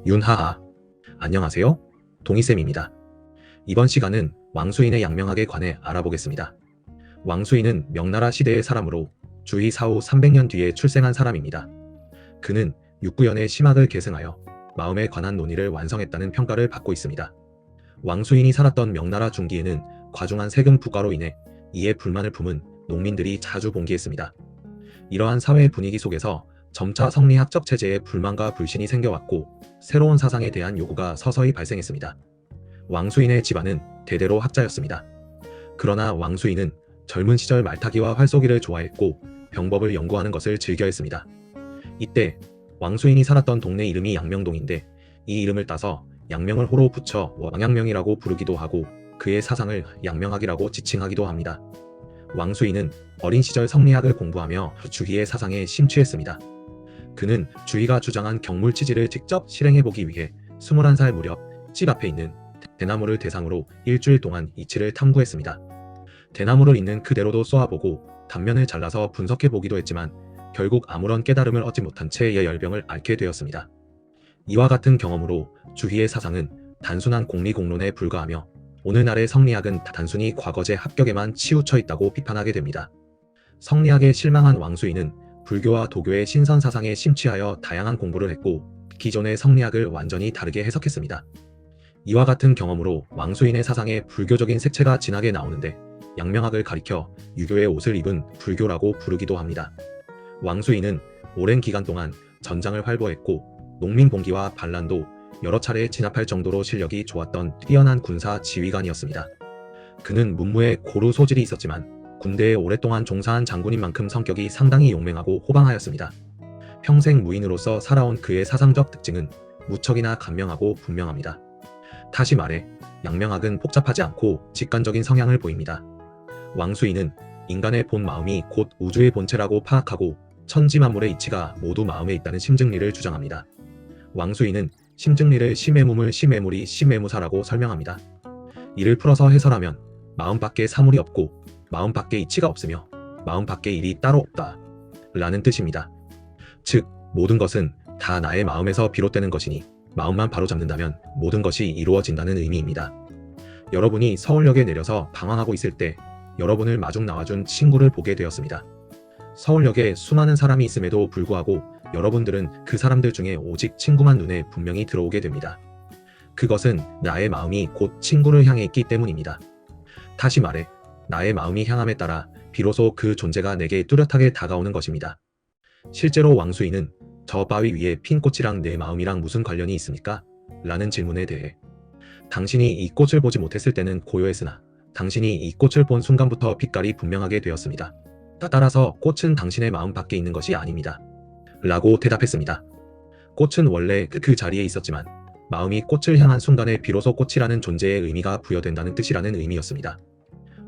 윤하하. 안녕하세요. 동희쌤입니다. 이번 시간은 왕수인의 양명학에 관해 알아보겠습니다. 왕수인은 명나라 시대의 사람으로 주위 사후 300년 뒤에 출생한 사람입니다. 그는 육구연의 심학을 계승하여 마음에 관한 논의를 완성했다는 평가를 받고 있습니다. 왕수인이 살았던 명나라 중기에는 과중한 세금 부과로 인해 이에 불만을 품은 농민들이 자주 봉기했습니다. 이러한 사회 분위기 속에서 점차 성리학적 체제에 불만과 불신이 생겨왔고 새로운 사상에 대한 요구가 서서히 발생했습니다. 왕수인의 집안은 대대로 학자였습니다. 그러나 왕수인은 젊은 시절 말타기와 활쏘기를 좋아했고 병법을 연구하는 것을 즐겨했습니다. 이때 왕수인이 살았던 동네 이름이 양명동인데 이 이름을 따서 양명을 호로 붙여 왕양명이라고 부르기도 하고 그의 사상을 양명학이라고 지칭하기도 합니다. 왕수인은 어린 시절 성리학을 공부하며 주희의 사상에 심취했습니다. 그는 주희가 주장한 경물치지를 직접 실행해보기 위해 21살 무렵 집 앞에 있는 대나무를 대상으로 일주일 동안 이치를 탐구했습니다. 대나무를 있는 그대로도 쏘아보고 단면을 잘라서 분석해보기도 했지만 결국 아무런 깨달음을 얻지 못한 채 열병을 앓게 되었습니다. 이와 같은 경험으로 주희의 사상은 단순한 공리공론에 불과하며 오늘날의 성리학은 단순히 과거제 합격에만 치우쳐 있다고 비판하게 됩니다. 성리학에 실망한 왕수인은 불교와 도교의 신선 사상에 심취하여 다양한 공부를 했고 기존의 성리학을 완전히 다르게 해석했습니다. 이와 같은 경험으로 왕수인의 사상에 불교적인 색채가 진하게 나오는데 양명학을 가리켜 유교의 옷을 입은 불교라고 부르기도 합니다. 왕수인은 오랜 기간 동안 전장을 활보했고 농민 봉기와 반란도 여러 차례 진압할 정도로 실력이 좋았던 뛰어난 군사 지휘관이었습니다. 그는 문무에 고루 소질이 있었지만 군대에 오랫동안 종사한 장군인 만큼 성격이 상당히 용맹하고 호방하였습니다. 평생 무인으로서 살아온 그의 사상적 특징은 무척이나 간명하고 분명합니다. 다시 말해 양명학은 복잡하지 않고 직관적인 성향을 보입니다. 왕수인은 인간의 본 마음이 곧 우주의 본체라고 파악하고 천지만물의 이치가 모두 마음에 있다는 심증리를 주장합니다. 왕수인은 심증리를 심해무물 심해물이 심해무사라고 설명합니다. 이를 풀어서 해설하면 마음 밖에 사물이 없고 마음 밖에 이치가 없으며 마음 밖에 일이 따로 없다 라는 뜻입니다. 즉 모든 것은 다 나의 마음에서 비롯되는 것이니 마음만 바로잡는다면 모든 것이 이루어진다는 의미입니다. 여러분이 서울역에 내려서 방황하고 있을 때 여러분을 마중 나와준 친구를 보게 되었습니다. 서울역에 수많은 사람이 있음에도 불구하고 여러분들은 그 사람들 중에 오직 친구만 눈에 분명히 들어오게 됩니다. 그것은 나의 마음이 곧 친구를 향해 있기 때문입니다. 다시 말해 나의 마음이 향함에 따라 비로소 그 존재가 내게 뚜렷하게 다가오는 것입니다. 실제로 왕수인은 저 바위 위에 핀 꽃이랑 내 마음이랑 무슨 관련이 있습니까? 라는 질문에 대해 당신이 이 꽃을 보지 못했을 때는 고요했으나 당신이 이 꽃을 본 순간부터 빛깔이 분명하게 되었습니다. 따라서 꽃은 당신의 마음 밖에 있는 것이 아닙니다. 라고 대답했습니다. 꽃은 원래 그 자리에 있었지만 마음이 꽃을 향한 순간에 비로소 꽃이라는 존재의 의미가 부여된다는 뜻이라는 의미였습니다.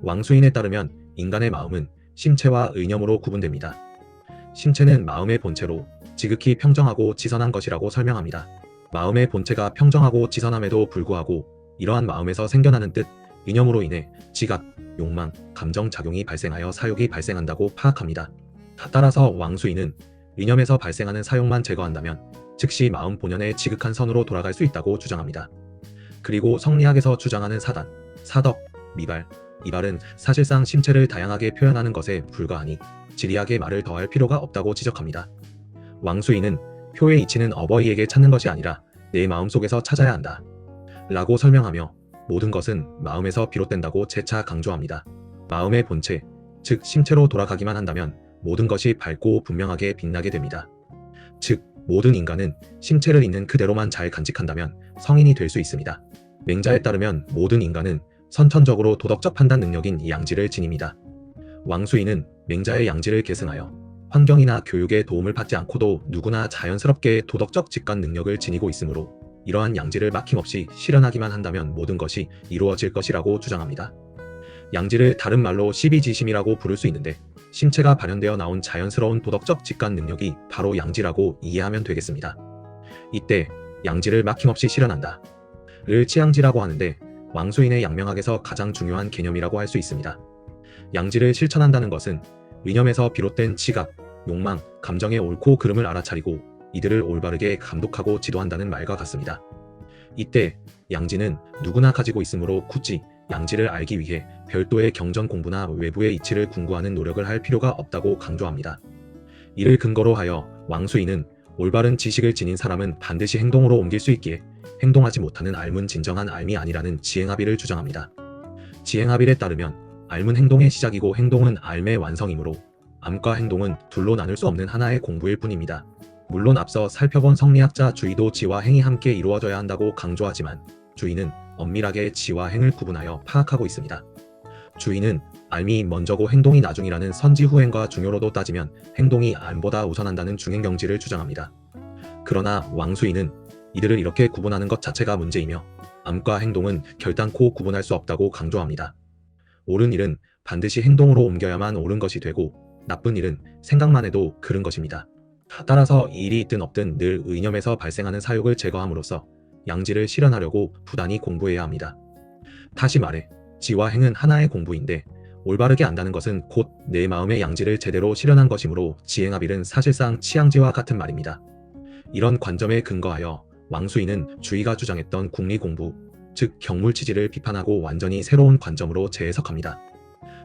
왕수인에 따르면 인간의 마음은 심체와 의념으로 구분됩니다. 심체는 마음의 본체로 지극히 평정하고 지선한 것이라고 설명합니다. 마음의 본체가 평정하고 지선함에도 불구하고 이러한 마음에서 생겨나는 뜻, 의념으로 인해 지각, 욕망, 감정작용이 발생하여 사욕이 발생한다고 파악합니다. 따라서 왕수인은 의념에서 발생하는 사욕만 제거한다면 즉시 마음 본연의 지극한 선으로 돌아갈 수 있다고 주장합니다. 그리고 성리학에서 주장하는 사단, 사덕, 미발, 이발은 사실상 심체를 다양하게 표현하는 것에 불과하니 지리하게 말을 더할 필요가 없다고 지적합니다. 왕수인은 표의 이치는 어버이에게 찾는 것이 아니라 내 마음속에서 찾아야 한다 라고 설명하며 모든 것은 마음에서 비롯된다고 재차 강조합니다. 마음의 본체, 즉 심체로 돌아가기만 한다면 모든 것이 밝고 분명하게 빛나게 됩니다. 즉 모든 인간은 심체를 있는 그대로만 잘 간직한다면 성인이 될 수 있습니다. 맹자에 따르면 모든 인간은 선천적으로 도덕적 판단 능력인 양지를 지닙니다. 왕수인은 맹자의 양지를 계승하여 환경이나 교육의 도움을 받지 않고도 누구나 자연스럽게 도덕적 직관 능력을 지니고 있으므로 이러한 양지를 막힘없이 실현하기만 한다면 모든 것이 이루어질 것이라고 주장합니다. 양지를 다른 말로 십이지심이라고 부를 수 있는데 심체가 발현되어 나온 자연스러운 도덕적 직관 능력이 바로 양지라고 이해하면 되겠습니다. 이때 양지를 막힘없이 실현한다 를 치양지라고 하는데 왕수인의 양명학에서 가장 중요한 개념이라고 할 수 있습니다. 양지를 실천한다는 것은 의념에서 비롯된 지각, 욕망, 감정의 옳고 그름을 알아차리고 이들을 올바르게 감독하고 지도한다는 말과 같습니다. 이때 양지는 누구나 가지고 있으므로 굳이 양지를 알기 위해 별도의 경전 공부나 외부의 이치를 궁구하는 노력을 할 필요가 없다고 강조합니다. 이를 근거로 하여 왕수인은 올바른 지식을 지닌 사람은 반드시 행동으로 옮길 수 있기에 행동하지 못하는 앓은 진정한 앓이 아니라는 지행합의를 주장합니다. 지행합의에 따르면 앓은 행동의 시작이고 행동은 앓의 완성이므로 암과 행동은 둘로 나눌 수 없는 하나의 공부일 뿐입니다. 물론 앞서 살펴본 성리학자 주의도 지와 행이 함께 이루어져야 한다고 강조하지만 주의는 엄밀하게 지와 행을 구분하여 파악하고 있습니다. 주의는 앓이 먼저고 행동이 나중이라는 선지후행과 중요로도 따지면 행동이 앓보다 우선한다는 중행경지를 주장합니다. 그러나 왕수인은 이들을 이렇게 구분하는 것 자체가 문제이며 암과 행동은 결단코 구분할 수 없다고 강조합니다. 옳은 일은 반드시 행동으로 옮겨야만 옳은 것이 되고 나쁜 일은 생각만 해도 그른 것입니다. 따라서 일이 있든 없든 늘 의념에서 발생하는 사욕을 제거함으로써 양지를 실현하려고 부단히 공부해야 합니다. 다시 말해 지와 행은 하나의 공부인데 올바르게 안다는 것은 곧 내 마음의 양지를 제대로 실현한 것이므로 지행합일은 사실상 치양지와 같은 말입니다. 이런 관점에 근거하여 왕수인은 주의가 주장했던 궁리공부, 즉 경물치지를 비판하고 완전히 새로운 관점으로 재해석합니다.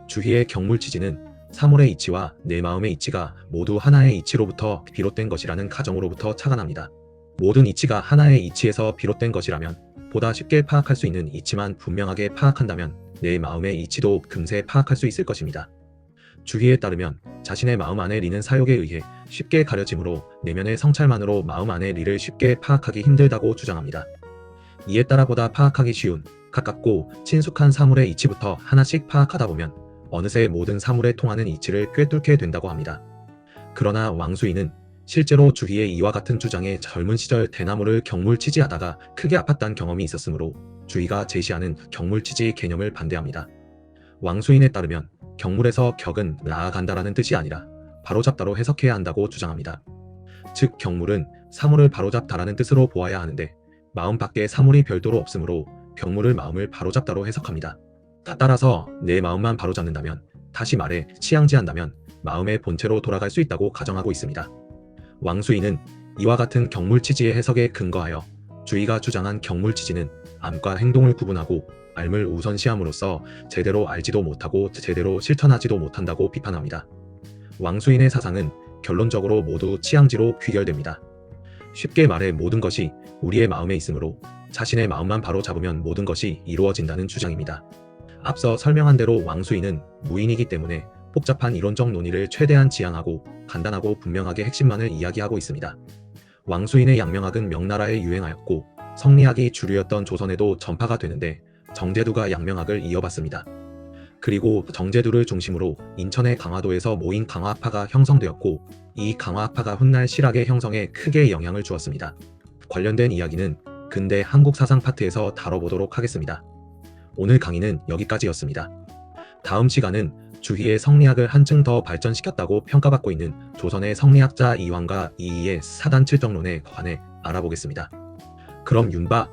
주희의 경물치지는 사물의 이치와 내 마음의 이치가 모두 하나의 이치로부터 비롯된 것이라는 가정으로부터 착안합니다. 모든 이치가 하나의 이치에서 비롯된 것이라면 보다 쉽게 파악할 수 있는 이치만 분명하게 파악한다면 내 마음의 이치도 금세 파악할 수 있을 것입니다. 주희에 따르면 자신의 마음 안의 리는 사욕에 의해 쉽게 가려지므로 내면의 성찰만으로 마음 안의 리를 쉽게 파악하기 힘들다고 주장합니다. 이에 따라 보다 파악하기 쉬운, 가깝고 친숙한 사물의 이치부터 하나씩 파악하다 보면 어느새 모든 사물에 통하는 이치를 꿰뚫게 된다고 합니다. 그러나 왕수인은 실제로 주희의 이와 같은 주장에 젊은 시절 대나무를 경물치지하다가 크게 아팠다는 경험이 있었으므로 주희가 제시하는 경물치지 개념을 반대합니다. 왕수인에 따르면 경물에서 격은 나아간다라는 뜻이 아니라 바로잡다로 해석해야 한다고 주장합니다. 즉 경물은 사물을 바로잡다라는 뜻으로 보아야 하는데 마음 밖에 사물이 별도로 없으므로 경물을 마음을 바로잡다로 해석합니다. 따라서 내 마음만 바로잡는다면, 다시 말해 치양지한다면 마음의 본체로 돌아갈 수 있다고 가정하고 있습니다. 왕수인은 이와 같은 경물치지의 해석에 근거하여 주의가 주장한 경물치지는 암과 행동을 구분하고 앓을 우선시함으로써 제대로 알지도 못하고 제대로 실천하지도 못한다고 비판합니다. 왕수인의 사상은 결론적으로 모두 치양지로 귀결됩니다. 쉽게 말해 모든 것이 우리의 마음에 있으므로 자신의 마음만 바로 잡으면 모든 것이 이루어진다는 주장입니다. 앞서 설명한 대로 왕수인은 무인이기 때문에 복잡한 이론적 논의를 최대한 지양하고 간단하고 분명하게 핵심만을 이야기하고 있습니다. 왕수인의 양명학은 명나라에 유행하였고 성리학이 주류였던 조선에도 전파가 되는데 정제두가 양명학을 이어받습니다. 그리고 정제두를 중심으로 인천의 강화도에서 모인 강화파가 형성되었고 이 강화파가 훗날 실학의 형성에 크게 영향을 주었습니다. 관련된 이야기는 근대 한국 사상 파트에서 다뤄보도록 하겠습니다. 오늘 강의는 여기까지였습니다. 다음 시간은 주희의 성리학을 한층 더 발전시켰다고 평가받고 있는 조선의 성리학자 이황과 이이의 사단 칠정론에 관해 알아보겠습니다. 그럼 윤바